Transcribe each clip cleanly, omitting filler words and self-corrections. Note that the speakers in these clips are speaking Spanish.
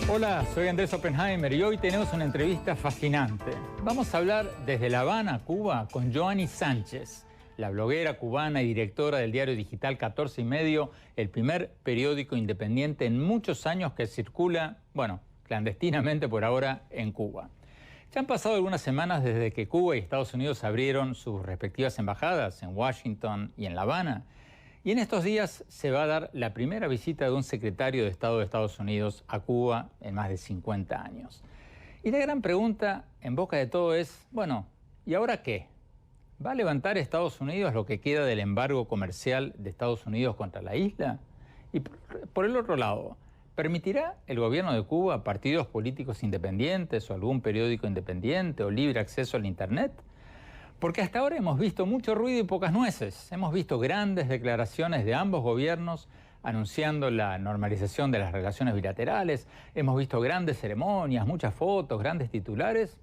Hola, soy Andrés Oppenheimer y hoy tenemos una entrevista fascinante. Vamos a hablar desde La Habana, Cuba, con Joanny Sánchez, la bloguera cubana y directora del diario digital 14 y medio, el primer periódico independiente en muchos años que circula, bueno, clandestinamente por ahora, en Cuba. Ya han pasado algunas semanas desde que Cuba y Estados Unidos abrieron sus respectivas embajadas en Washington y en La Habana. Y en estos días se va a dar la primera visita de un secretario de Estado de Estados Unidos a Cuba en más de 50 años. Y la gran pregunta en boca de todo es, bueno, ¿y ahora qué? ¿Va a levantar Estados Unidos lo que queda del embargo comercial de Estados Unidos contra la isla? Y por el otro lado, ¿permitirá el gobierno de Cuba partidos políticos independientes o algún periódico independiente o libre acceso al Internet? Porque hasta ahora hemos visto mucho ruido y pocas nueces. Hemos visto grandes declaraciones de ambos gobiernos anunciando la normalización de las relaciones bilaterales. Hemos visto grandes ceremonias, muchas fotos, grandes titulares.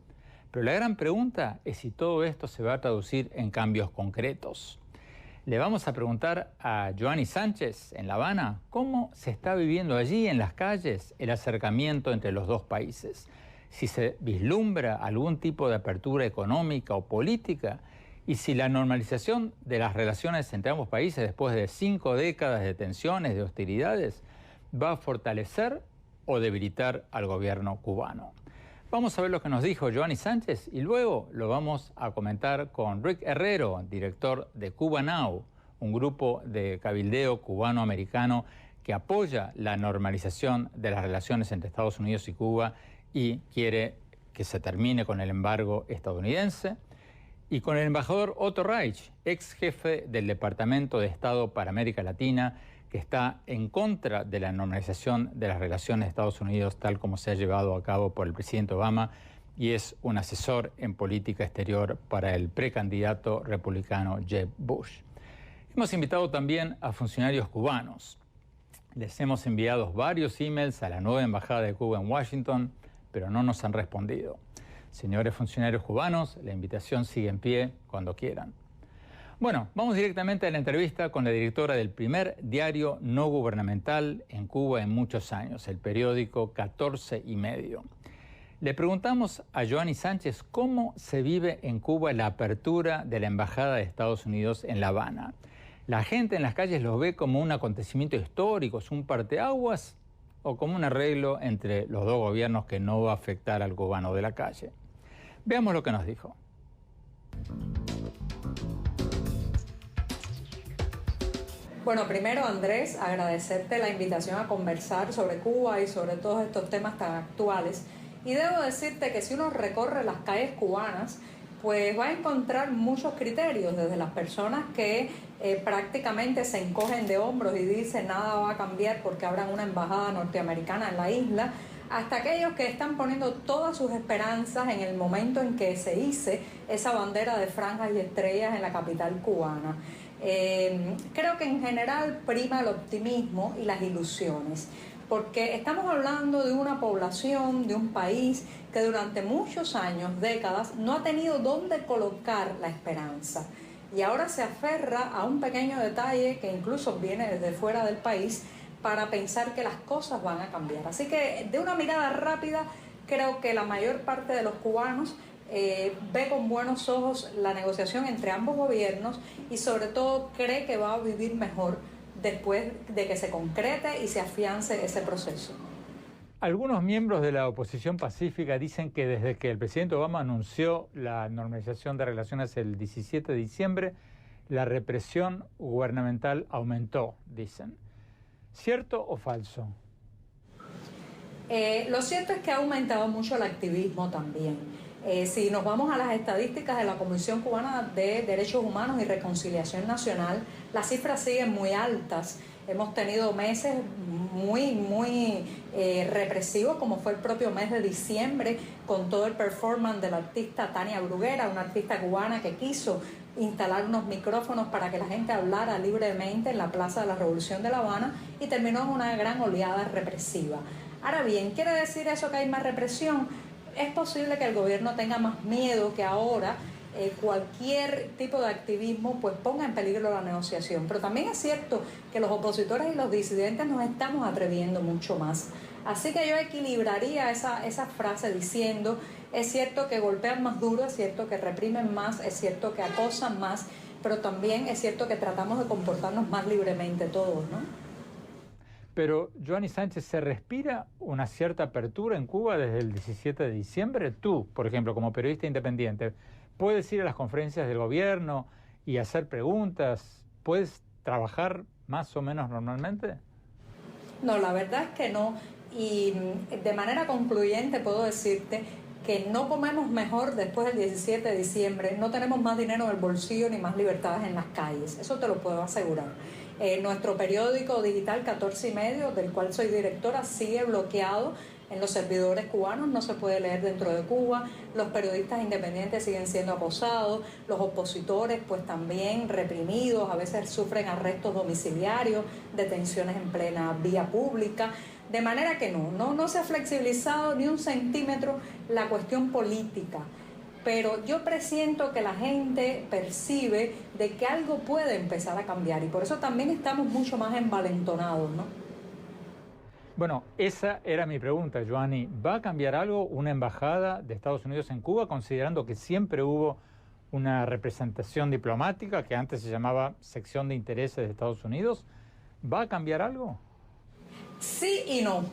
Pero la gran pregunta es si todo esto se va a traducir en cambios concretos. Le vamos a preguntar a Joanny Sánchez en La Habana cómo se está viviendo allí en las calles el acercamiento entre los dos países. Si se vislumbra algún tipo de apertura económica o política y si la normalización de las relaciones entre ambos países después de 5 décadas de tensiones, de hostilidades, va a fortalecer o debilitar al gobierno cubano. Vamos a ver lo que nos dijo Joanny Sánchez y luego lo vamos a comentar con Rick Herrero, director de Cuba Now, un grupo de cabildeo cubano-americano que apoya la normalización de las relaciones entre Estados Unidos y Cuba y quiere que se termine con el embargo estadounidense, y con el embajador Otto Reich, ex jefe del Departamento de Estado para América Latina, que está en contra de la normalización de las relaciones de Estados Unidos tal como se ha llevado a cabo por el presidente Obama y es un asesor en política exterior para el precandidato republicano Jeb Bush. Hemos invitado también a funcionarios cubanos. Les hemos enviado varios emails a la nueva embajada de Cuba en Washington, pero no nos han respondido. Señores funcionarios cubanos, la invitación sigue en pie cuando quieran. Bueno, vamos directamente a la entrevista con la directora del primer diario no gubernamental en Cuba en muchos años, el periódico 14 y medio. Le preguntamos a Joanny Sánchez cómo se vive en Cuba la apertura de la Embajada de Estados Unidos en La Habana. ¿La gente en las calles lo ve como un acontecimiento histórico, es un parteaguas o como un arreglo entre los dos gobiernos que no va a afectar al cubano de la calle? Veamos lo que nos dijo. Bueno, primero, Andrés, agradecerte la invitación a conversar sobre Cuba y sobre todos estos temas tan actuales. Y debo decirte que si uno recorre las calles cubanas, pues va a encontrar muchos criterios, desde las personas que prácticamente se encogen de hombros y dicen nada va a cambiar porque abran una embajada norteamericana en la isla, hasta aquellos que están poniendo todas sus esperanzas en el momento en que se hice esa bandera de franjas y estrellas en la capital cubana. Creo que en general prima el optimismo y las ilusiones, porque estamos hablando de una población, de un país que durante muchos años, décadas, no ha tenido dónde colocar la esperanza. Y ahora se aferra a un pequeño detalle que incluso viene desde fuera del país para pensar que las cosas van a cambiar. Así que de una mirada rápida, creo que la mayor parte de los cubanos ve con buenos ojos la negociación entre ambos gobiernos y sobre todo cree que va a vivir mejor después de que se concrete y se afiance ese proceso. Algunos miembros de la oposición pacífica dicen que desde que el presidente Obama anunció la normalización de relaciones el 17 de diciembre, la represión gubernamental aumentó, dicen. ¿Cierto o falso? Lo cierto es que ha aumentado mucho el activismo también. Si nos vamos a las estadísticas de la Comisión Cubana de Derechos Humanos y Reconciliación Nacional, las cifras siguen muy altas. Hemos tenido meses muy represivos, como fue el propio mes de diciembre, con todo el performance de la artista Tania Bruguera, una artista cubana que quiso instalar unos micrófonos para que la gente hablara libremente en la Plaza de la Revolución de La Habana y terminó en una gran oleada represiva. Ahora bien, ¿quiere decir eso que hay más represión? es posible que el gobierno tenga más miedo que ahora cualquier tipo de activismo pues ponga en peligro la negociación. Pero también es cierto que los opositores y los disidentes nos estamos atreviendo mucho más. Así que yo equilibraría esa frase diciendo, es cierto que golpean más duro, es cierto que reprimen más, es cierto que acosan más, pero también es cierto que tratamos de comportarnos más libremente todos, ¿no? Pero, Joanny Sánchez, ¿se respira una cierta apertura en Cuba desde el 17 de diciembre? Tú, por ejemplo, como periodista independiente, ¿puedes ir a las conferencias del gobierno y hacer preguntas? ¿Puedes trabajar más o menos normalmente? No, la verdad es que no. Y de manera concluyente puedo decirte que no comemos mejor después del 17 de diciembre, no tenemos más dinero en el bolsillo ni más libertades en las calles, eso te lo puedo asegurar. Nuestro periódico digital 14 y medio, del cual soy directora, sigue bloqueado en los servidores cubanos, no se puede leer dentro de Cuba, los periodistas independientes siguen siendo acosados, los opositores pues también reprimidos, a veces sufren arrestos domiciliarios, detenciones en plena vía pública, de manera que no se ha flexibilizado ni un centímetro la cuestión política. Pero yo presiento que la gente percibe de que algo puede empezar a cambiar y por eso también estamos mucho más envalentonados, ¿no? Bueno, esa era mi pregunta, Joanny. ¿Va a cambiar algo una embajada de Estados Unidos en Cuba, considerando que siempre hubo una representación diplomática que antes se llamaba sección de intereses de Estados Unidos? ¿Va a cambiar algo? Sí y no.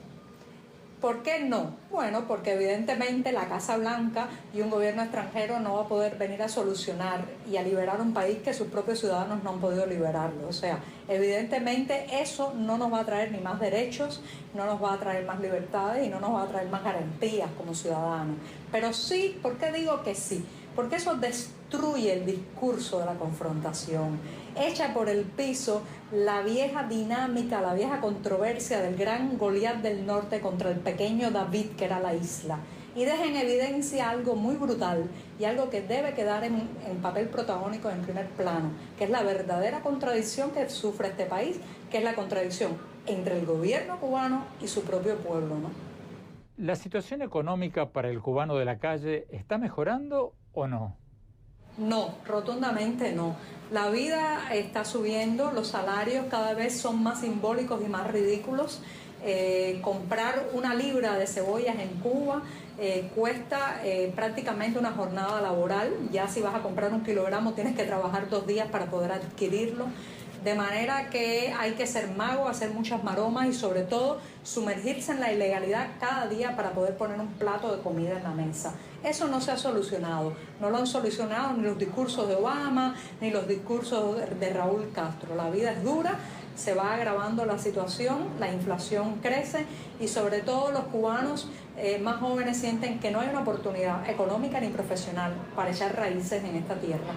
¿Por qué no? Bueno, porque evidentemente la Casa Blanca y un gobierno extranjero no va a poder venir a solucionar y a liberar un país que sus propios ciudadanos no han podido liberarlo. O sea, evidentemente eso no nos va a traer ni más derechos, no nos va a traer más libertades y no nos va a traer más garantías como ciudadanos. Pero sí, ¿por qué digo que sí? Porque eso destruye el discurso de la confrontación, echa por el piso la vieja dinámica, la vieja controversia del gran Goliat del norte contra el pequeño David que era la isla, y deja en evidencia algo muy brutal y algo que debe quedar en papel protagónico en primer plano, que es la verdadera contradicción que sufre este país, que es la contradicción entre el gobierno cubano y su propio pueblo, ¿no? ¿La situación económica para el cubano de la calle está mejorando o no? No, rotundamente no. La vida está subiendo, los salarios cada vez son más simbólicos y más ridículos. Comprar una libra de cebollas en Cuba cuesta prácticamente una jornada laboral. Ya si vas a comprar 1 kilogramo tienes que trabajar 2 días para poder adquirirlo. De manera que hay que ser mago, hacer muchas maromas y sobre todo sumergirse en la ilegalidad cada día para poder poner un plato de comida en la mesa. Eso no se ha solucionado. No lo han solucionado ni los discursos de Obama ni los discursos de Raúl Castro. La vida es dura, se va agravando la situación, la inflación crece y sobre todo los cubanos más jóvenes sienten que no hay una oportunidad económica ni profesional para echar raíces en esta tierra.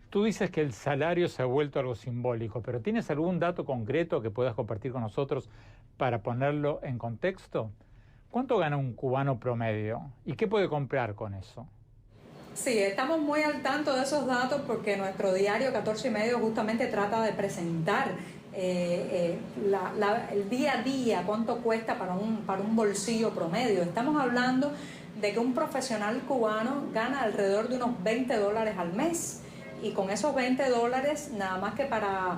Tú dices que el salario se ha vuelto algo simbólico, pero ¿tienes algún dato concreto que puedas compartir con nosotros para ponerlo en contexto? ¿Cuánto gana un cubano promedio? ¿Y qué puede comprar con eso? Sí, estamos muy al tanto de esos datos porque nuestro diario 14 y medio justamente trata de presentar el día a día, cuánto cuesta para un bolsillo promedio. Estamos hablando de que un profesional cubano gana alrededor de unos $20 al mes. Y con esos $20, nada más que para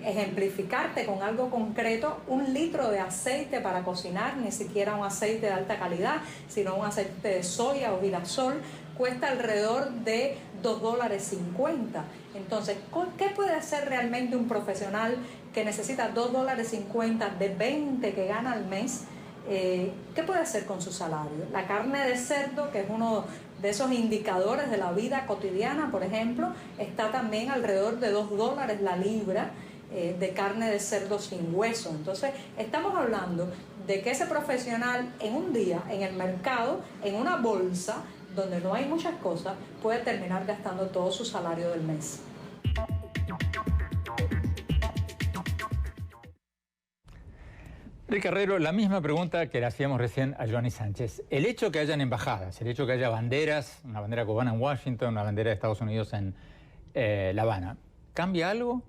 ejemplificarte con algo concreto, 1 litro de aceite para cocinar, ni siquiera un aceite de alta calidad, sino un aceite de soya o girasol, cuesta alrededor de $2.50. Entonces, ¿qué puede hacer realmente un profesional que necesita $2.50 de 20 que gana al mes? ¿Qué puede hacer con su salario? La carne de cerdo, que es uno de esos indicadores de la vida cotidiana, por ejemplo, está también alrededor de $2 la libra de carne de cerdo sin hueso. Entonces, estamos hablando de que ese profesional en un día, en el mercado, en una bolsa, donde no hay muchas cosas, puede terminar gastando todo su salario del mes. Rick Herrero, la misma pregunta que le hacíamos recién a Joanny Sánchez. El hecho que hayan embajadas, el hecho que haya banderas, una bandera cubana en Washington, una bandera de Estados Unidos en La Habana, ¿cambia algo?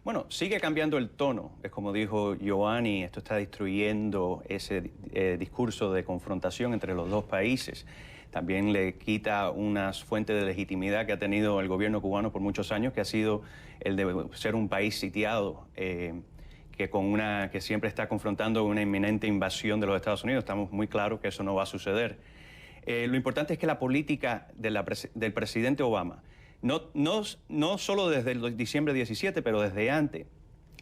Bueno, sigue cambiando el tono. Es como dijo Giovanni, esto está destruyendo ese discurso de confrontación entre los dos países. También le quita unas fuentes de legitimidad que ha tenido el gobierno cubano por muchos años, que ha sido el de ser un país sitiado, que siempre está confrontando una inminente invasión de los Estados Unidos. Estamos muy claros que eso no va a suceder. Lo importante es que la política del presidente Obama, no solo desde el diciembre 17, pero desde antes,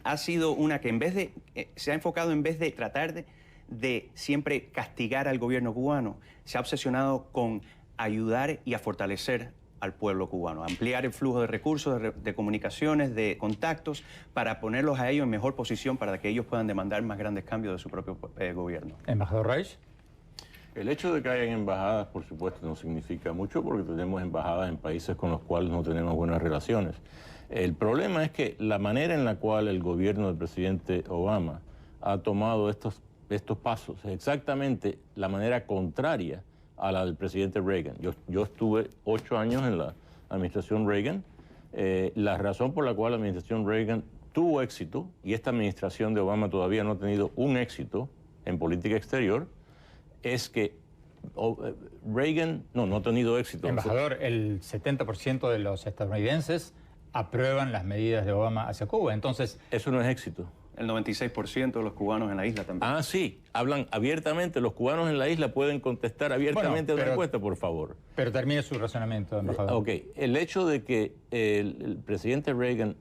ha sido una que se ha enfocado en vez de tratar de siempre castigar al gobierno cubano, se ha obsesionado con ayudar y a fortalecer al pueblo cubano, ampliar el flujo de recursos, de comunicaciones, de contactos, para ponerlos a ellos en mejor posición para que ellos puedan demandar más grandes cambios de su propio gobierno. Embajador Reich. El hecho de que hayan embajadas, por supuesto, no significa mucho porque tenemos embajadas en países con los cuales no tenemos buenas relaciones. El problema es que la manera en la cual el gobierno del presidente Obama ha tomado estos pasos es exactamente la manera contraria a la del presidente Reagan. Yo estuve 8 años en la administración Reagan. La razón por la cual la administración Reagan tuvo éxito, y esta administración de Obama todavía no ha tenido un éxito en política exterior, es que Reagan no ha tenido éxito. Embajador, el 70% de los estadounidenses aprueban las medidas de Obama hacia Cuba, entonces... Eso no es éxito. El 96% de los cubanos en la isla también. Ah, sí, hablan abiertamente. Los cubanos en la isla pueden contestar abiertamente a la encuesta, por favor. Pero termine su razonamiento, embajador. Ok, el hecho de que el presidente Reagan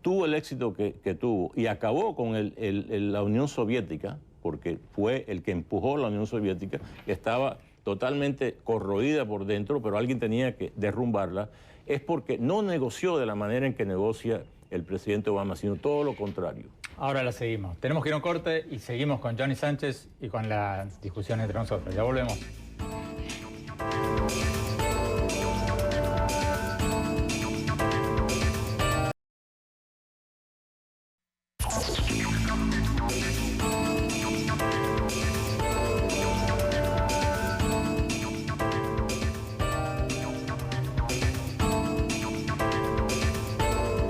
tuvo el éxito que tuvo y acabó con la Unión Soviética, porque fue el que empujó la Unión Soviética, que estaba totalmente corroída por dentro, pero alguien tenía que derrumbarla, es porque no negoció de la manera en que negocia el presidente Obama, sino todo lo contrario. Ahora la seguimos. Tenemos que ir a un corte y seguimos con Johnny Sánchez y con la discusión entre nosotros. Ya volvemos.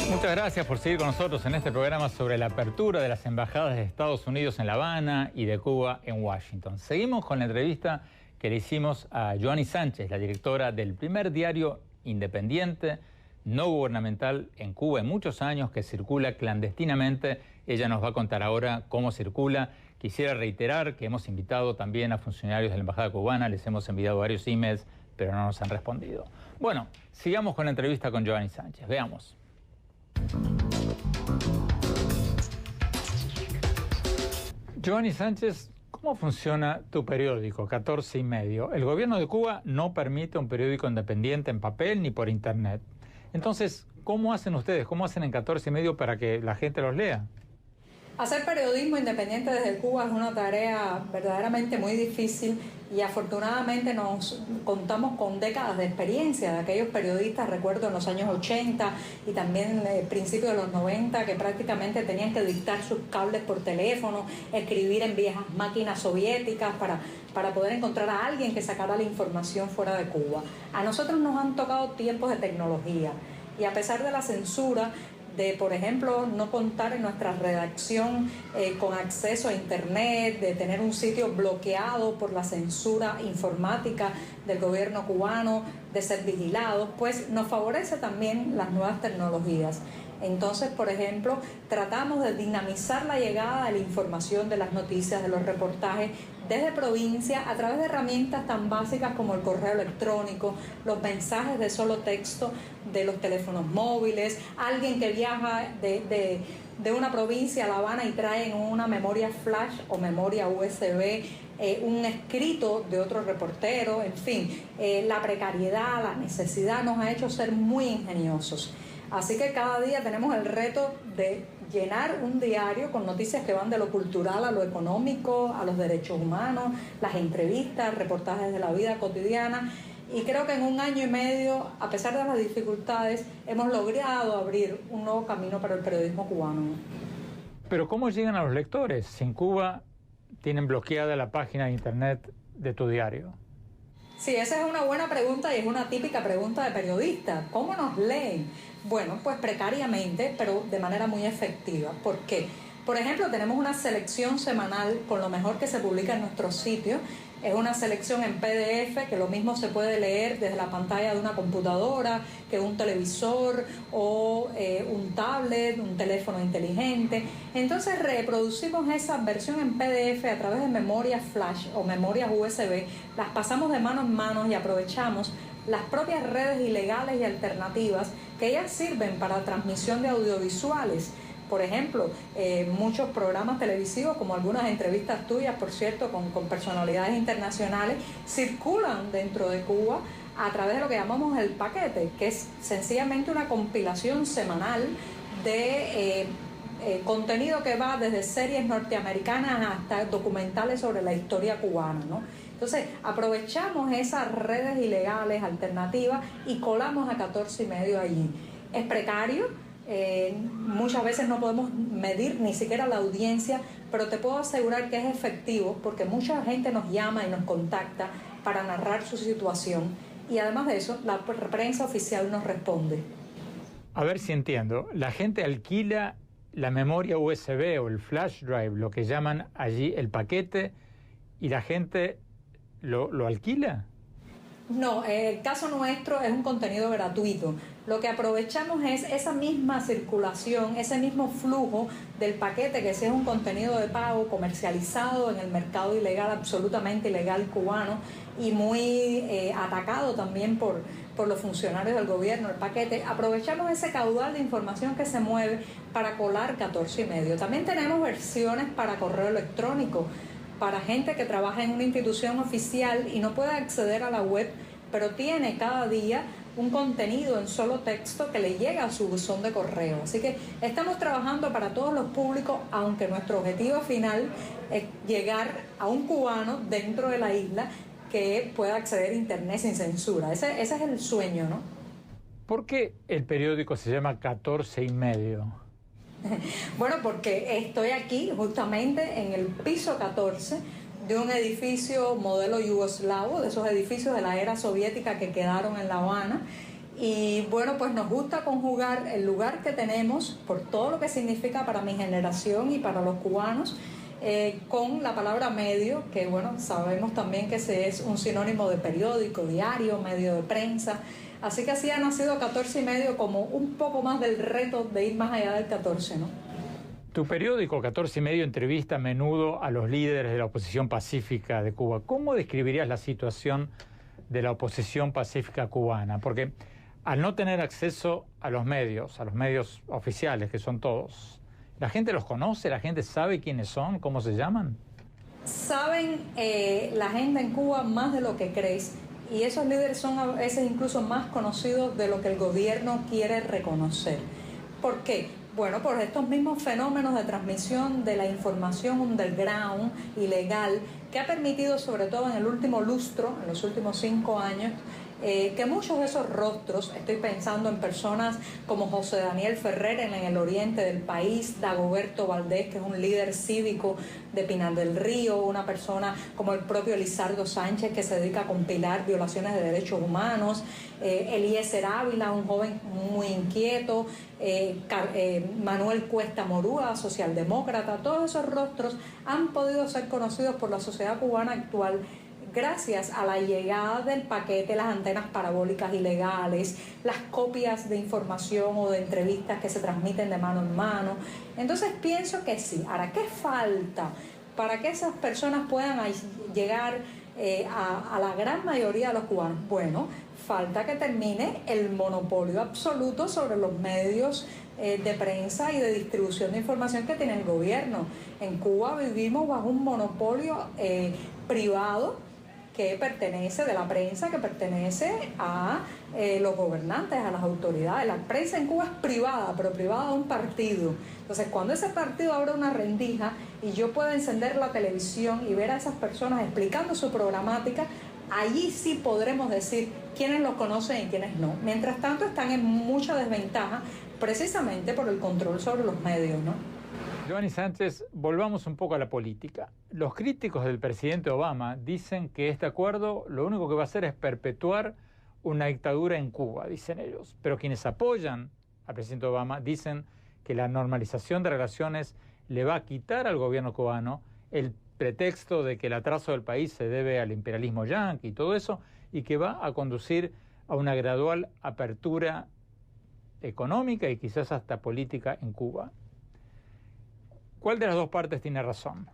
Muchas gracias por seguir con nosotros en este programa sobre la apertura de las embajadas de Estados Unidos en La Habana y de Cuba en Washington. Seguimos con la entrevista que le hicimos a Giovanni Sánchez, la directora del primer diario independiente, no gubernamental en Cuba en muchos años, que circula clandestinamente. Ella nos va a contar ahora cómo circula. Quisiera reiterar que hemos invitado también a funcionarios de la Embajada Cubana, les hemos enviado varios emails, pero no nos han respondido. Bueno, sigamos con la entrevista con Giovanni Sánchez. Veamos. Giovanni Sánchez, ¿cómo funciona tu periódico, 14 y medio? El gobierno de Cuba no permite un periódico independiente en papel ni por internet. Entonces, ¿cómo hacen ustedes? ¿Cómo hacen en 14 y medio para que la gente los lea? Hacer periodismo independiente desde Cuba es una tarea verdaderamente muy difícil y afortunadamente nos contamos con décadas de experiencia de aquellos periodistas, recuerdo en los años 80 y también principios de los 90, que prácticamente tenían que dictar sus cables por teléfono, escribir en viejas máquinas soviéticas para poder encontrar a alguien que sacara la información fuera de Cuba. A nosotros nos han tocado tiempos de tecnología y a pesar de la censura, de, por ejemplo, no contar en nuestra redacción con acceso a internet, de tener un sitio bloqueado por la censura informática del gobierno cubano, de ser vigilados, pues nos favorece también las nuevas tecnologías. Entonces, por ejemplo, tratamos de dinamizar la llegada de la información, de las noticias, de los reportajes desde provincia a través de herramientas tan básicas como el correo electrónico, los mensajes de solo texto de los teléfonos móviles, alguien que viaja de una provincia a La Habana y trae en una memoria flash o memoria USB un escrito de otro reportero, en fin, la precariedad, la necesidad nos ha hecho ser muy ingeniosos. Así que cada día tenemos el reto de llenar un diario con noticias que van de lo cultural a lo económico, a los derechos humanos, las entrevistas, reportajes de la vida cotidiana. Y creo que en 1 año y medio, a pesar de las dificultades, hemos logrado abrir un nuevo camino para el periodismo cubano. Pero ¿cómo llegan a los lectores? Si en Cuba tienen bloqueada la página de internet de tu diario. Sí, esa es una buena pregunta y es una típica pregunta de periodista. ¿Cómo nos leen? Bueno, pues precariamente, pero de manera muy efectiva. ¿Por qué? Por ejemplo, tenemos una selección semanal con lo mejor que se publica en nuestro sitio. Es una selección en PDF que lo mismo se puede leer desde la pantalla de una computadora, que un televisor o un tablet, un teléfono inteligente. Entonces reproducimos esa versión en PDF a través de memorias flash o memorias USB, las pasamos de mano en mano y aprovechamos las propias redes ilegales y alternativas que ellas sirven para transmisión de audiovisuales. Por ejemplo, muchos programas televisivos, como algunas entrevistas tuyas, por cierto, con personalidades internacionales, circulan dentro de Cuba a través de lo que llamamos el paquete, que es sencillamente una compilación semanal de contenido que va desde series norteamericanas hasta documentales sobre la historia cubana, ¿no? Entonces, aprovechamos esas redes ilegales, alternativas, y colamos a 14 y medio allí. Es precario. Muchas veces no podemos medir ni siquiera la audiencia, pero te puedo asegurar que es efectivo porque mucha gente nos llama y nos contacta para narrar su situación, y además de eso la prensa oficial nos responde. A ver si entiendo, la gente alquila la memoria USB o el flash drive, lo que llaman allí el paquete, y la gente lo alquila. No, el caso nuestro es un contenido gratuito. Lo que aprovechamos es esa misma circulación, ese mismo flujo del paquete, que sí es un contenido de pago comercializado en el mercado ilegal, absolutamente ilegal cubano, y muy atacado también por los funcionarios del gobierno, el paquete. Aprovechamos ese caudal de información que se mueve para colar 14 y medio. También tenemos versiones para correo electrónico, para gente que trabaja en una institución oficial y no puede acceder a la web, pero tiene cada día un contenido en solo texto que le llega a su buzón de correo. Así que estamos trabajando para todos los públicos, aunque nuestro objetivo final es llegar a un cubano dentro de la isla que pueda acceder a internet sin censura. Ese es el sueño, ¿no? ¿Por qué el periódico se llama 14 y medio? Bueno, porque estoy aquí justamente en el piso 14 de un edificio modelo yugoslavo, de esos edificios de la era soviética que quedaron en La Habana. Y bueno, pues nos gusta conjugar el lugar que tenemos, por todo lo que significa para mi generación y para los cubanos, con la palabra medio, que bueno, sabemos también que ese es un sinónimo de periódico, diario, medio de prensa. Así que así ha nacido 14 y medio como un poco más del reto de ir más allá del 14, ¿no? Tu periódico 14 y medio entrevista a menudo a los líderes de la oposición pacífica de Cuba. ¿Cómo describirías la situación de la oposición pacífica cubana? Porque al no tener acceso a los medios oficiales, que son todos, ¿la gente los conoce? ¿La gente sabe quiénes son? ¿Cómo se llaman? Saben la gente en Cuba más de lo que crees. Y esos líderes son a veces incluso más conocidos de lo que el gobierno quiere reconocer. ¿Por qué? Bueno, por estos mismos fenómenos de transmisión de la información underground, ilegal, que ha permitido, sobre todo en el último lustro, en los últimos 5 años, que muchos de esos rostros, estoy pensando en personas como José Daniel Ferrer en el oriente del país, Dagoberto Valdés, que es un líder cívico de Pinar del Río, una persona como el propio Lizardo Sánchez, que se dedica a compilar violaciones de derechos humanos, Eliezer Ávila, un joven muy inquieto, Manuel Cuesta Morúa, socialdemócrata. Todos esos rostros han podido ser conocidos por la sociedad cubana actual gracias a la llegada del paquete, las antenas parabólicas ilegales, las copias de información o de entrevistas que se transmiten de mano en mano. Entonces pienso que sí. Ahora, ¿qué falta para que esas personas puedan llegar a la gran mayoría de los cubanos? Bueno, falta que termine el monopolio absoluto sobre los medios de prensa y de distribución de información que tiene el gobierno. En Cuba vivimos bajo un monopolio privado que pertenece, de la prensa, que pertenece a los gobernantes, a las autoridades. La prensa en Cuba es privada, pero privada de un partido. Entonces, cuando ese partido abre una rendija y yo puedo encender la televisión y ver a esas personas explicando su programática, allí sí podremos decir quiénes los conocen y quiénes no. Mientras tanto, están en mucha desventaja precisamente por el control sobre los medios, ¿no? Giovanni Sánchez, volvamos un poco a la política. Los críticos del presidente Obama dicen que este acuerdo lo único que va a hacer es perpetuar una dictadura en Cuba, dicen ellos. Pero quienes apoyan al presidente Obama dicen que la normalización de relaciones le va a quitar al gobierno cubano el pretexto de que el atraso del país se debe al imperialismo yanqui y todo eso, y que va a conducir a una gradual apertura económica y quizás hasta política en Cuba. ¿Cuál de las dos partes tiene razón?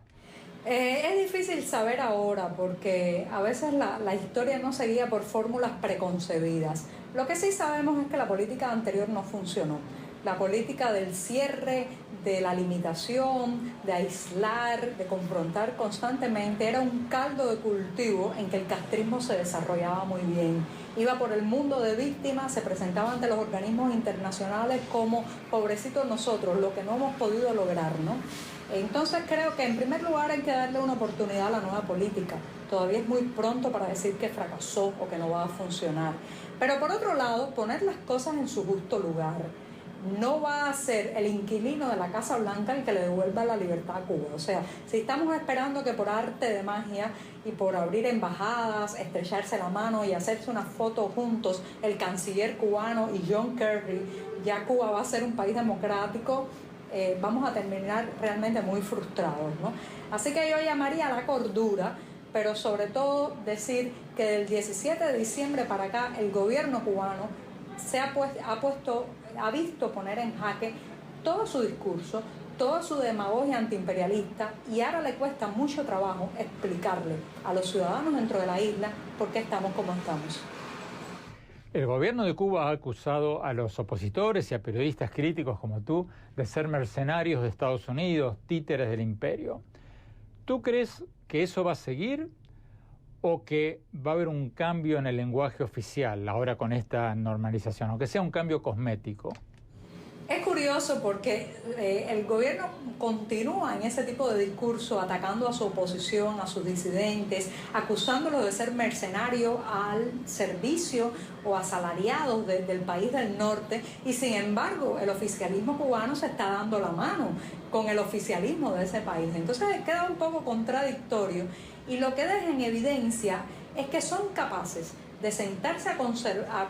Es difícil saber ahora porque a veces la historia no se guía por fórmulas preconcebidas. Lo que sí sabemos es que la política anterior no funcionó. La política del cierre, de la limitación, de aislar, de confrontar constantemente, era un caldo de cultivo en que el castrismo se desarrollaba muy bien. Iba por el mundo de víctimas, se presentaba ante los organismos internacionales como pobrecitos nosotros, lo que no hemos podido lograr, ¿no? Entonces creo que en primer lugar hay que darle una oportunidad a la nueva política. Todavía es muy pronto para decir que fracasó o que no va a funcionar. Pero por otro lado, poner las cosas en su justo lugar. No va a ser el inquilino de la Casa Blanca el que le devuelva la libertad a Cuba. O sea, si estamos esperando que por arte de magia y por abrir embajadas, estrecharse la mano y hacerse una foto juntos, el canciller cubano y John Kerry, ya Cuba va a ser un país democrático, vamos a terminar realmente muy frustrados, ¿no? Así que yo llamaría a la cordura, pero sobre todo decir que del 17 de diciembre para acá el gobierno cubano ha visto poner en jaque todo su discurso, toda su demagogia antiimperialista, y ahora le cuesta mucho trabajo explicarle a los ciudadanos dentro de la isla por qué estamos como estamos. El gobierno de Cuba ha acusado a los opositores y a periodistas críticos como tú de ser mercenarios de Estados Unidos, títeres del imperio. ¿Tú crees que eso va a seguir o que va a haber un cambio en el lenguaje oficial ahora con esta normalización, aunque sea un cambio cosmético? Es curioso porque el gobierno continúa en ese tipo de discurso, atacando a su oposición, a sus disidentes, acusándolos de ser mercenarios al servicio o asalariados del país del norte, y sin embargo el oficialismo cubano se está dando la mano con el oficialismo de ese país. Entonces queda un poco contradictorio, y lo que deja en evidencia es que son capaces de sentarse a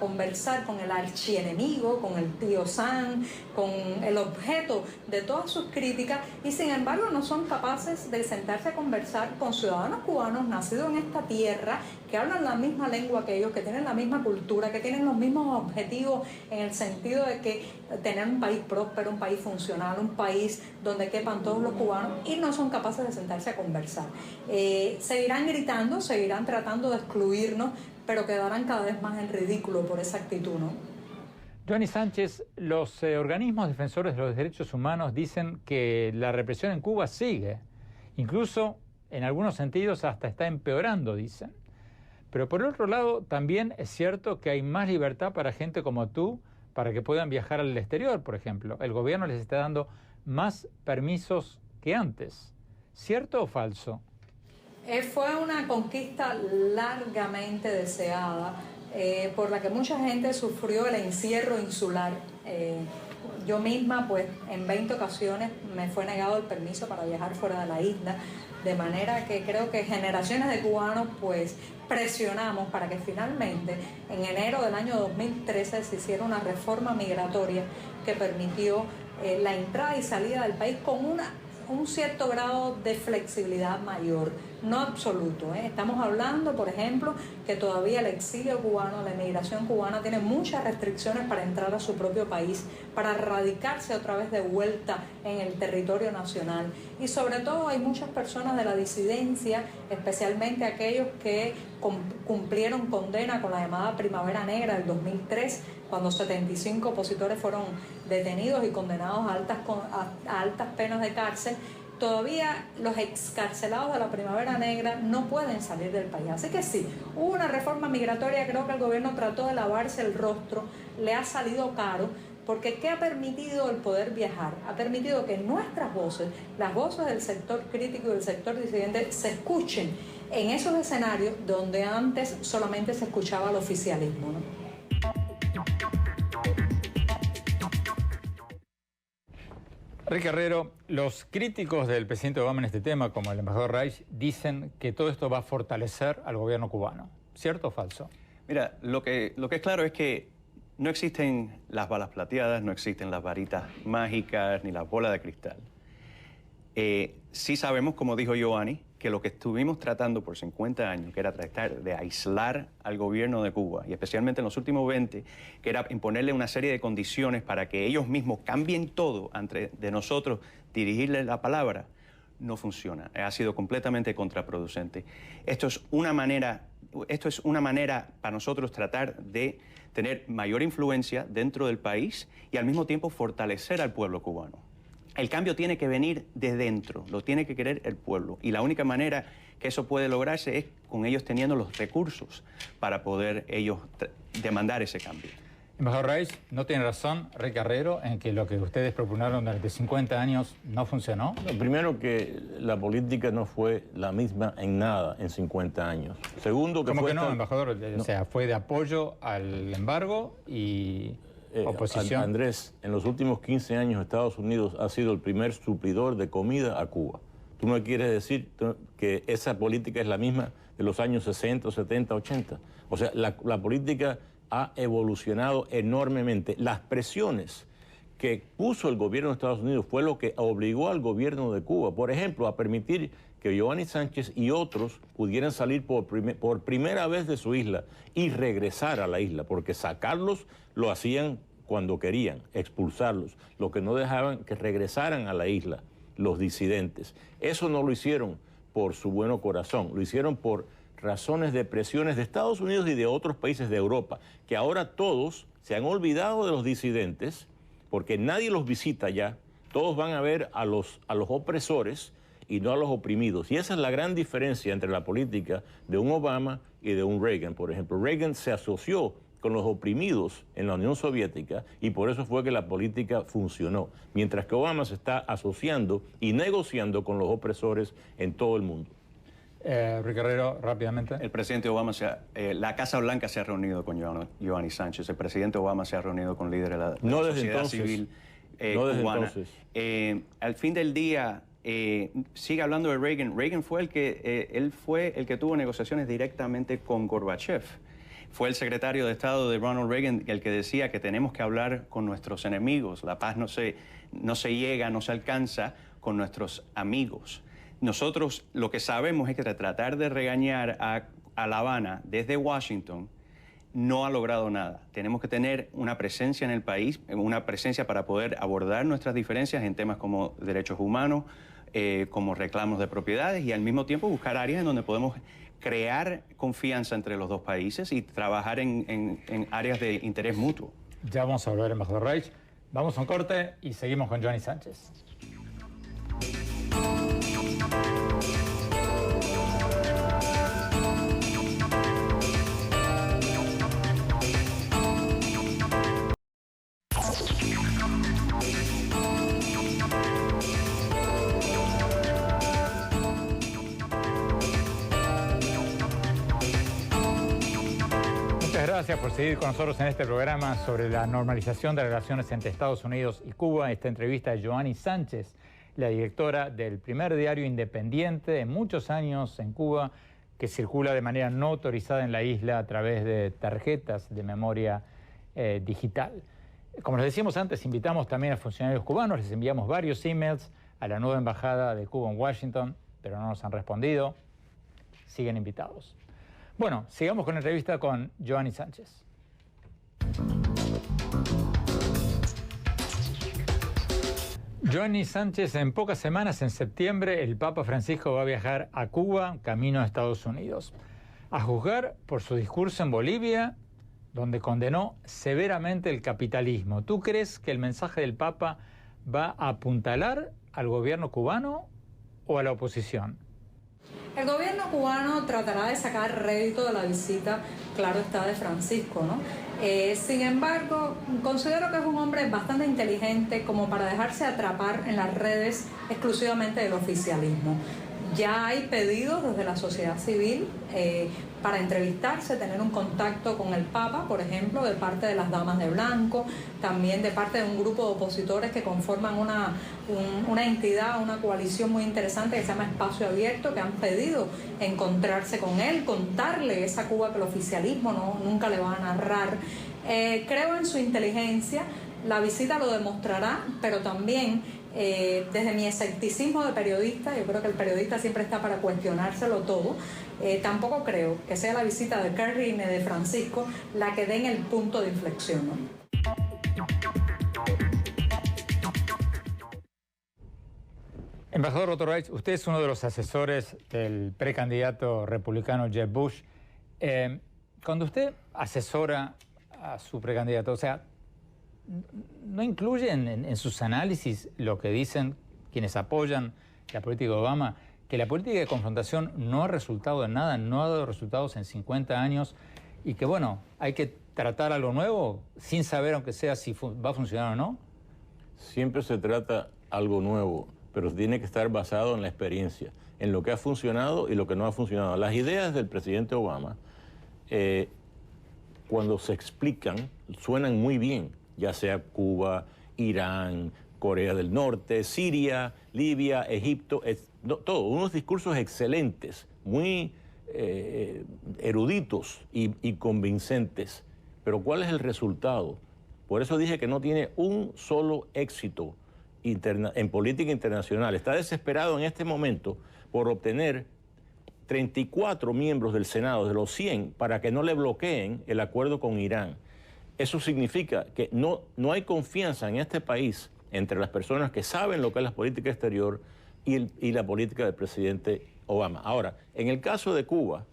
conversar con el archienemigo, con el tío Sam, con el objeto de todas sus críticas, y sin embargo no son capaces de sentarse a conversar con ciudadanos cubanos nacidos en esta tierra, que hablan la misma lengua que ellos, que tienen la misma cultura, que tienen los mismos objetivos en el sentido de que tener un país próspero, un país funcional, un país donde quepan todos los cubanos, y no son capaces de sentarse a conversar. Seguirán gritando, seguirán tratando de excluirnos, pero quedarán cada vez más en ridículo por esa actitud, ¿no? Giovanni Sánchez, los organismos defensores de los derechos humanos dicen que la represión en Cuba sigue. Incluso, en algunos sentidos, hasta está empeorando, dicen. Pero por otro lado, también es cierto que hay más libertad para gente como tú, para que puedan viajar al exterior, por ejemplo. El gobierno les está dando más permisos que antes. ¿Cierto o falso? Fue una conquista largamente deseada, por la que mucha gente sufrió el encierro insular. Yo misma, pues, en 20 ocasiones me fue negado el permiso para viajar fuera de la isla, de manera que creo que generaciones de cubanos, pues, presionamos para que finalmente, en enero del año 2013, se hiciera una reforma migratoria que permitió la entrada y salida del país con un cierto grado de flexibilidad mayor, no absoluto. Estamos hablando, por ejemplo, que todavía el exilio cubano, la emigración cubana tiene muchas restricciones para entrar a su propio país, para radicarse otra vez de vuelta en el territorio nacional. Y sobre todo hay muchas personas de la disidencia, especialmente aquellos que cumplieron condena con la llamada Primavera Negra del 2003, cuando 75 opositores fueron detenidos y condenados a altas penas de cárcel. Todavía los excarcelados de la Primavera Negra no pueden salir del país. Así que sí, hubo una reforma migratoria, creo que el gobierno trató de lavarse el rostro, le ha salido caro, porque ¿qué ha permitido el poder viajar? Ha permitido que nuestras voces, las voces del sector crítico y del sector disidente, se escuchen en esos escenarios donde antes solamente se escuchaba el oficialismo, ¿no? Rick Herrero, los críticos del presidente Obama en este tema, como el embajador Reich, dicen que todo esto va a fortalecer al gobierno cubano. ¿Cierto o falso? Mira, lo que es claro es que no existen las balas plateadas, no existen las varitas mágicas ni las bolas de cristal. Sí sabemos, como dijo Giovanni, que lo que estuvimos tratando por 50 años, que era tratar de aislar al gobierno de Cuba, y especialmente en los últimos 20, que era imponerle una serie de condiciones para que ellos mismos cambien todo antes de nosotros dirigirles la palabra, no funciona. Ha sido completamente contraproducente. Esto es una manera para nosotros tratar de tener mayor influencia dentro del país y al mismo tiempo fortalecer al pueblo cubano. El cambio tiene que venir de dentro, lo tiene que querer el pueblo. Y la única manera que eso puede lograrse es con ellos teniendo los recursos para poder ellos demandar ese cambio. Embajador Reich, no tiene razón Rick Herrero en que lo que ustedes propugnaron durante 50 años no funcionó. No, primero que la política no fue la misma en nada en 50 años. Segundo que ¿Cómo fue que no, embajador? No. O sea, fue de apoyo al embargo y oposición. Andrés, en los últimos 15 años Estados Unidos ha sido el primer suplidor de comida a Cuba. ¿Tú no quieres decir que esa política es la misma de los años 60, 70, 80? O sea, la política ha evolucionado enormemente. Las presiones que puso el gobierno de Estados Unidos fue lo que obligó al gobierno de Cuba, por ejemplo, a permitir que Giovanni Sánchez y otros pudieran salir por primera vez de su isla y regresar a la isla, porque sacarlos lo hacían cuando querían, expulsarlos, lo que no dejaban que regresaran a la isla los disidentes. Eso no lo hicieron por su buen corazón, lo hicieron por razones de presiones de Estados Unidos y de otros países de Europa, que ahora todos se han olvidado de los disidentes, porque nadie los visita ya, todos van a ver a los opresores y no a los oprimidos. Y esa es la gran diferencia entre la política de un Obama y de un Reagan. Por ejemplo, Reagan se asoció con los oprimidos en la Unión Soviética y por eso fue que la política funcionó, mientras que Obama se está asociando y negociando con los opresores en todo el mundo. Rick Herrero, rápidamente. El presidente Obama, la Casa Blanca se ha reunido con Giovanni Sánchez, el presidente Obama se ha reunido con líderes de la sociedad civil cubana. Al fin del día, sigue hablando de Reagan. Reagan fue el que tuvo negociaciones directamente con Gorbachev. Fue el secretario de Estado de Ronald Reagan el que decía que tenemos que hablar con nuestros enemigos. La paz no se llega, no se alcanza con nuestros amigos. Nosotros lo que sabemos es que tratar de regañar a La Habana desde Washington no ha logrado nada. Tenemos que tener una presencia en el país, una presencia para poder abordar nuestras diferencias en temas como derechos humanos, como reclamos de propiedades y al mismo tiempo buscar áreas en donde podemos crear confianza entre los dos países y trabajar en áreas de interés mutuo. Ya vamos a volver, embajador Reich. Vamos a un corte y seguimos con Giovanni Sánchez. Gracias por seguir con nosotros en este programa sobre la normalización de relaciones entre Estados Unidos y Cuba. Esta entrevista de Giovanni Sánchez, la directora del primer diario independiente de muchos años en Cuba, que circula de manera no autorizada en la isla a través de tarjetas de memoria digital. Como les decíamos antes, invitamos también a funcionarios cubanos, les enviamos varios emails a la nueva embajada de Cuba en Washington, pero no nos han respondido. Siguen invitados. Bueno, sigamos con la entrevista con Giovanni Sánchez. Giovanni Sánchez, en pocas semanas, en septiembre, el Papa Francisco va a viajar a Cuba, camino a Estados Unidos. A juzgar por su discurso en Bolivia, donde condenó severamente el capitalismo. ¿Tú crees que el mensaje del Papa va a apuntalar al gobierno cubano o a la oposición? El gobierno cubano tratará de sacar rédito de la visita, claro está, de Francisco, ¿no? Sin embargo, considero que es un hombre bastante inteligente como para dejarse atrapar en las redes exclusivamente del oficialismo. Ya hay pedidos desde la sociedad civil para entrevistarse, tener un contacto con el Papa, por ejemplo, de parte de las Damas de Blanco, también de parte de un grupo de opositores que conforman una entidad, una coalición muy interesante que se llama Espacio Abierto, que han pedido encontrarse con él, contarle esa Cuba que el oficialismo nunca le va a narrar. Creo en su inteligencia, la visita lo demostrará, pero también desde mi escepticismo de periodista, yo creo que el periodista siempre está para cuestionárselo todo, tampoco creo que sea la visita de Kerry ni de Francisco la que den el punto de inflexión, ¿no? Embajador Otto Reich, usted es uno de los asesores del precandidato republicano Jeb Bush. Cuando usted asesora a su precandidato, o sea, ¿no incluyen en sus análisis lo que dicen quienes apoyan la política de Obama, que la política de confrontación no ha resultado en nada, no ha dado resultados en 50 años y que, bueno, hay que tratar algo nuevo sin saber, aunque sea, si va a funcionar o no? Siempre se trata algo nuevo, pero tiene que estar basado en la experiencia, en lo que ha funcionado y lo que no ha funcionado. Las ideas del presidente Obama, cuando se explican, suenan muy bien, ya sea Cuba, Irán, Corea del Norte, Siria, Libia, Egipto, todo, unos discursos excelentes, muy eruditos y convincentes. Pero ¿cuál es el resultado? Por eso dije que no tiene un solo éxito en política internacional. Está desesperado en este momento por obtener 34 miembros del Senado, de los 100, para que no le bloqueen el acuerdo con Irán. Eso significa que no hay confianza en este país entre las personas que saben lo que es la política exterior y la política del presidente Obama. Ahora, en el caso de Cuba,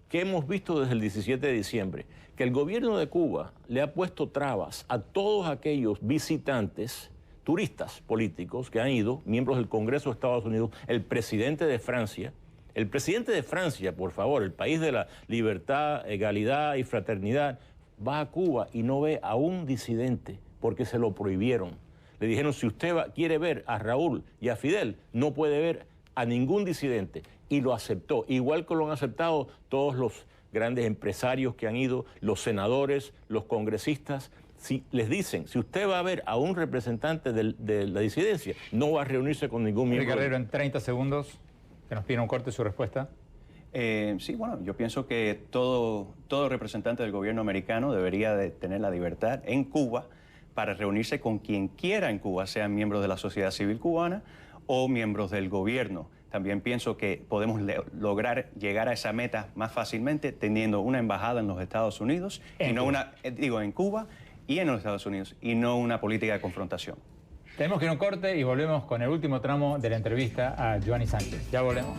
¿qué hemos visto desde el 17 de diciembre? Que el gobierno de Cuba le ha puesto trabas a todos aquellos visitantes, turistas políticos que han ido, miembros del Congreso de Estados Unidos, el presidente de Francia. El presidente de Francia, por favor, el país de la libertad, egalidad y fraternidad, va a Cuba y no ve a un disidente porque se lo prohibieron. Le dijeron, si usted quiere ver a Raúl y a Fidel, no puede ver a ningún disidente. Y lo aceptó, igual que lo han aceptado todos los grandes empresarios que han ido, los senadores, los congresistas. Si les dicen, si usted va a ver a un representante de la disidencia, no va a reunirse con ningún miembro. Guerrero, en 30 segundos, que nos pide un corte su respuesta. Sí, bueno, yo pienso que todo representante del gobierno americano debería de tener la libertad en Cuba para reunirse con quien quiera en Cuba, sean miembros de la sociedad civil cubana o miembros del gobierno. También pienso que podemos lograr llegar a esa meta más fácilmente teniendo una embajada en los Estados Unidos, y no en Cuba y en los Estados Unidos, y no una política de confrontación. Tenemos que ir a un corte y volvemos con el último tramo de la entrevista a Joanny Sánchez. Ya volvemos.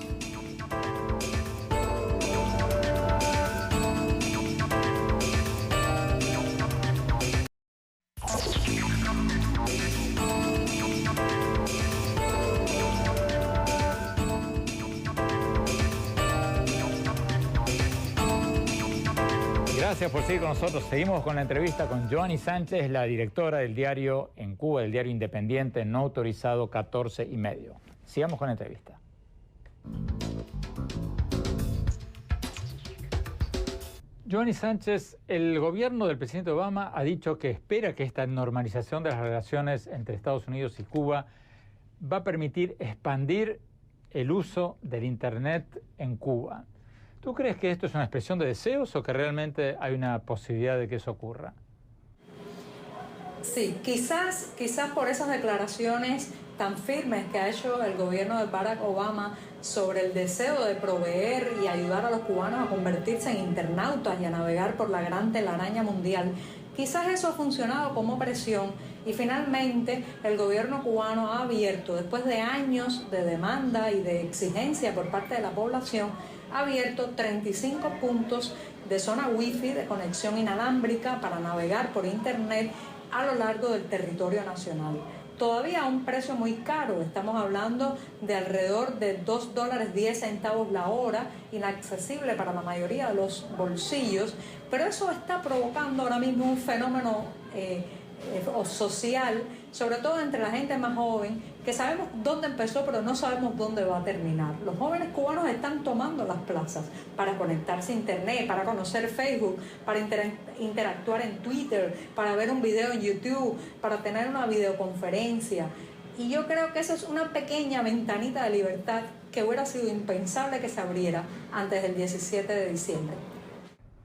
Gracias por seguir con nosotros. Seguimos con la entrevista con Joanny Sánchez, la directora del diario en Cuba, del diario independiente no autorizado 14 y medio. Sigamos con la entrevista. Joanny Sánchez, el gobierno del presidente Obama ha dicho que espera que esta normalización de las relaciones entre Estados Unidos y Cuba va a permitir expandir el uso del Internet en Cuba. ¿Tú crees que esto es una expresión de deseos o que realmente hay una posibilidad de que eso ocurra? Sí, quizás por esas declaraciones tan firmes que ha hecho el gobierno de Barack Obama sobre el deseo de proveer y ayudar a los cubanos a convertirse en internautas y a navegar por la gran telaraña mundial, quizás eso ha funcionado como presión y finalmente el gobierno cubano ha abierto, después de años de demanda y de exigencia por parte de la población, ha abierto 35 puntos de zona wifi de conexión inalámbrica para navegar por internet a lo largo del territorio nacional. Todavía a un precio muy caro, estamos hablando de alrededor de $2.10 la hora, inaccesible para la mayoría de los bolsillos, pero eso está provocando ahora mismo un fenómeno social, sobre todo entre la gente más joven, que sabemos dónde empezó, pero no sabemos dónde va a terminar. Los jóvenes cubanos están tomando las plazas para conectarse a Internet, para conocer Facebook, para interactuar en Twitter, para ver un video en YouTube, para tener una videoconferencia. Y yo creo que eso es una pequeña ventanita de libertad que hubiera sido impensable que se abriera antes del 17 de diciembre.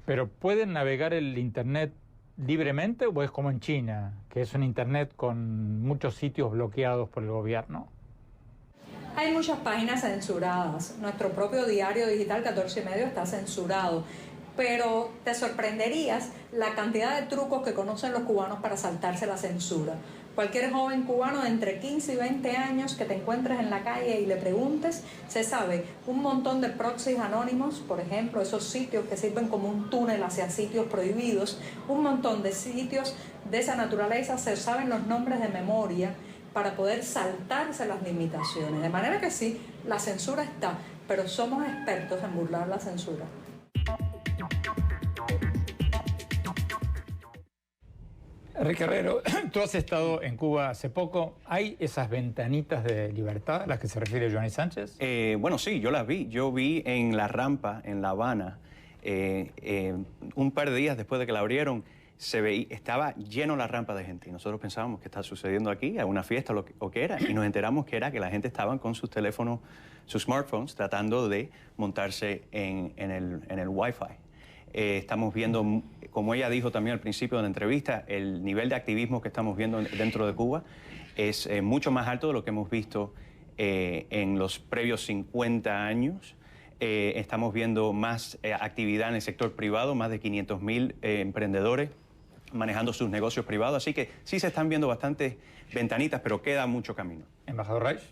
¿Pero pueden navegar el Internet libremente o es como en China, que es un Internet con muchos sitios bloqueados por el gobierno? Hay muchas páginas censuradas. Nuestro propio diario digital 14 y medio está censurado. Pero te sorprenderías la cantidad de trucos que conocen los cubanos para saltarse la censura. Cualquier joven cubano de entre 15 y 20 años que te encuentres en la calle y le preguntes, se sabe un montón de proxies anónimos, por ejemplo, esos sitios que sirven como un túnel hacia sitios prohibidos, un montón de sitios de esa naturaleza, se saben los nombres de memoria para poder saltarse las limitaciones. De manera que sí, la censura está, pero somos expertos en burlar la censura. Enrique Herrero, tú has estado en Cuba hace poco. ¿Hay esas ventanitas de libertad a las que se refiere Giovanni Sánchez? Bueno, sí, yo las vi. Yo vi en la rampa, en La Habana, un par de días después de que la abrieron, estaba lleno la rampa de gente. Y nosotros pensábamos, ¿qué está sucediendo aquí? ¿Una fiesta o qué era? Y nos enteramos que era que la gente estaba con sus teléfonos, sus smartphones, tratando de montarse en el Wi-Fi. Estamos viendo, como ella dijo también al principio de la entrevista, el nivel de activismo que estamos viendo dentro de Cuba es mucho más alto de lo que hemos visto en los previos 50 años. Estamos viendo más actividad en el sector privado, más de 500.000 emprendedores manejando sus negocios privados. Así que sí se están viendo bastantes ventanitas, pero queda mucho camino. Embajador Reich.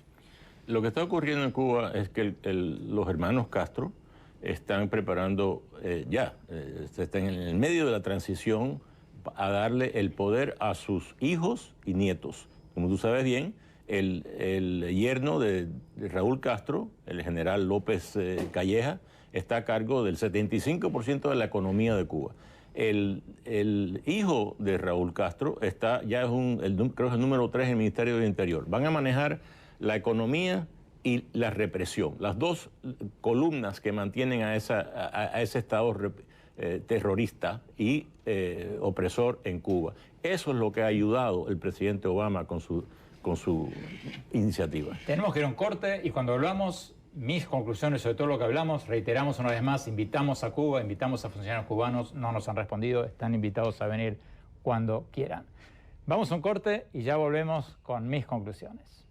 Lo que está ocurriendo en Cuba es que los hermanos Castro están preparando están en el medio de la transición a darle el poder a sus hijos y nietos. Como tú sabes bien, el yerno de Raúl Castro, el general López Calleja, está a cargo del 75% de la economía de Cuba. El hijo de Raúl Castro creo que es el número 3 en el Ministerio del Interior. Van a manejar la economía y la represión, las dos columnas que mantienen a ese Estado terrorista y opresor en Cuba. Eso es lo que ha ayudado el presidente Obama con su iniciativa. Tenemos que ir a un corte y cuando hablamos, mis conclusiones sobre todo lo que hablamos, reiteramos una vez más, invitamos a Cuba, invitamos a funcionarios cubanos, no nos han respondido, están invitados a venir cuando quieran. Vamos a un corte y ya volvemos con mis conclusiones.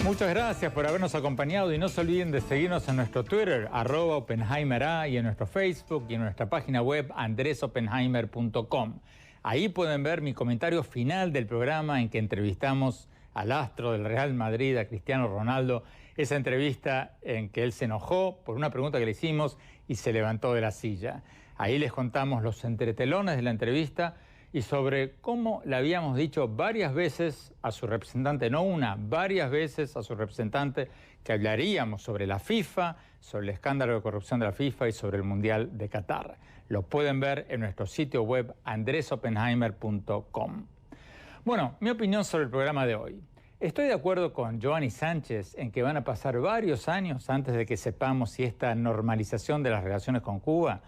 Muchas gracias por habernos acompañado y no se olviden de seguirnos en nuestro Twitter, @OppenheimerA, y en nuestro Facebook y en nuestra página web andresoppenheimer.com. Ahí pueden ver mi comentario final del programa en que entrevistamos al astro del Real Madrid, a Cristiano Ronaldo. Esa entrevista en que él se enojó por una pregunta que le hicimos y se levantó de la silla. Ahí les contamos los entretelones de la entrevista y sobre cómo le habíamos dicho varias veces a su representante, no una, varias veces a su representante, que hablaríamos sobre la FIFA, sobre el escándalo de corrupción de la FIFA y sobre el Mundial de Qatar. Lo pueden ver en nuestro sitio web andresoppenheimer.com. Bueno, mi opinión sobre el programa de hoy. Estoy de acuerdo con Giovanni Sánchez en que van a pasar varios años antes de que sepamos si esta normalización de las relaciones con Cuba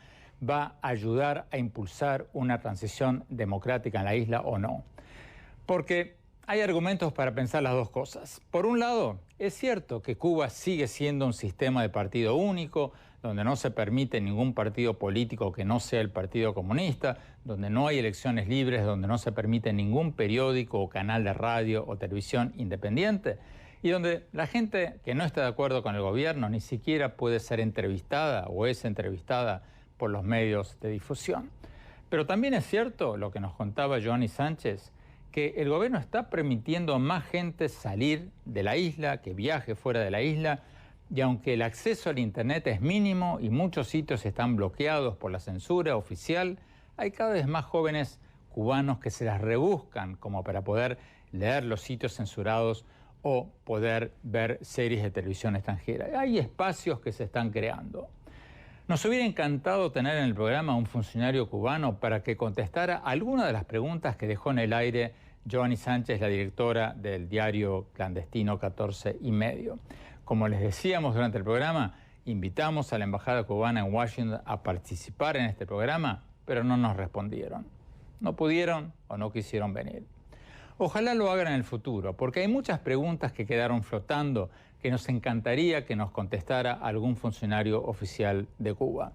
va a ayudar a impulsar una transición democrática en la isla o no. Porque hay argumentos para pensar las dos cosas. Por un lado, es cierto que Cuba sigue siendo un sistema de partido único, donde no se permite ningún partido político que no sea el Partido Comunista, donde no hay elecciones libres, donde no se permite ningún periódico o canal de radio o televisión independiente, y donde la gente que no está de acuerdo con el gobierno ni siquiera puede ser entrevistada o es entrevistada por los medios de difusión. Pero también es cierto, lo que nos contaba Giovanni Sánchez, que el gobierno está permitiendo a más gente salir de la isla, que viaje fuera de la isla, y aunque el acceso al Internet es mínimo y muchos sitios están bloqueados por la censura oficial, hay cada vez más jóvenes cubanos que se las rebuscan como para poder leer los sitios censurados o poder ver series de televisión extranjera. Hay espacios que se están creando. Nos hubiera encantado tener en el programa a un funcionario cubano para que contestara alguna de las preguntas que dejó en el aire Joanny Sánchez, la directora del diario clandestino 14 y medio. Como les decíamos durante el programa, invitamos a la embajada cubana en Washington a participar en este programa, pero no nos respondieron. No pudieron o no quisieron venir. Ojalá lo hagan en el futuro, porque hay muchas preguntas que quedaron flotando que nos encantaría que nos contestara algún funcionario oficial de Cuba.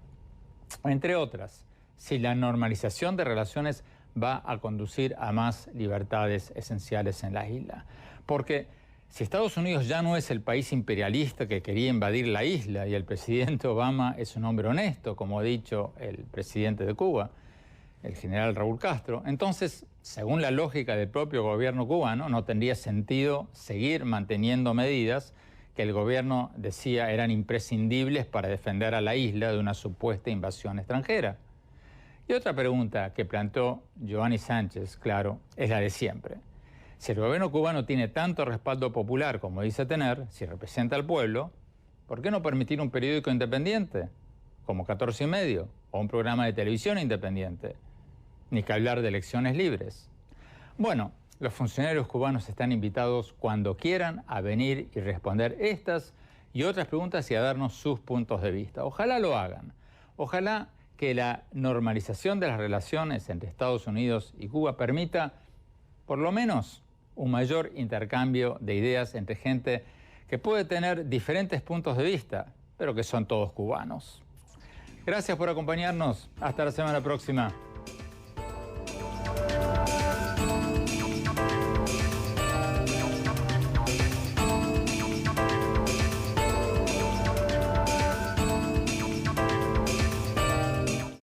Entre otras, si la normalización de relaciones va a conducir a más libertades esenciales en la isla. Porque si Estados Unidos ya no es el país imperialista que quería invadir la isla y el presidente Obama es un hombre honesto, como ha dicho el presidente de Cuba, el general Raúl Castro, entonces, según la lógica del propio gobierno cubano, no tendría sentido seguir manteniendo medidas que el gobierno decía eran imprescindibles para defender a la isla de una supuesta invasión extranjera. Y otra pregunta que planteó Joanny Sánchez, claro, es la de siempre. Si el gobierno cubano tiene tanto respaldo popular como dice tener, si representa al pueblo, ¿por qué no permitir un periódico independiente, como 14 y medio, o un programa de televisión independiente? Ni que hablar de elecciones libres. Bueno, los funcionarios cubanos están invitados cuando quieran a venir y responder estas y otras preguntas y a darnos sus puntos de vista. Ojalá lo hagan. Ojalá que la normalización de las relaciones entre Estados Unidos y Cuba permita, por lo menos, un mayor intercambio de ideas entre gente que puede tener diferentes puntos de vista, pero que son todos cubanos. Gracias por acompañarnos. Hasta la semana próxima.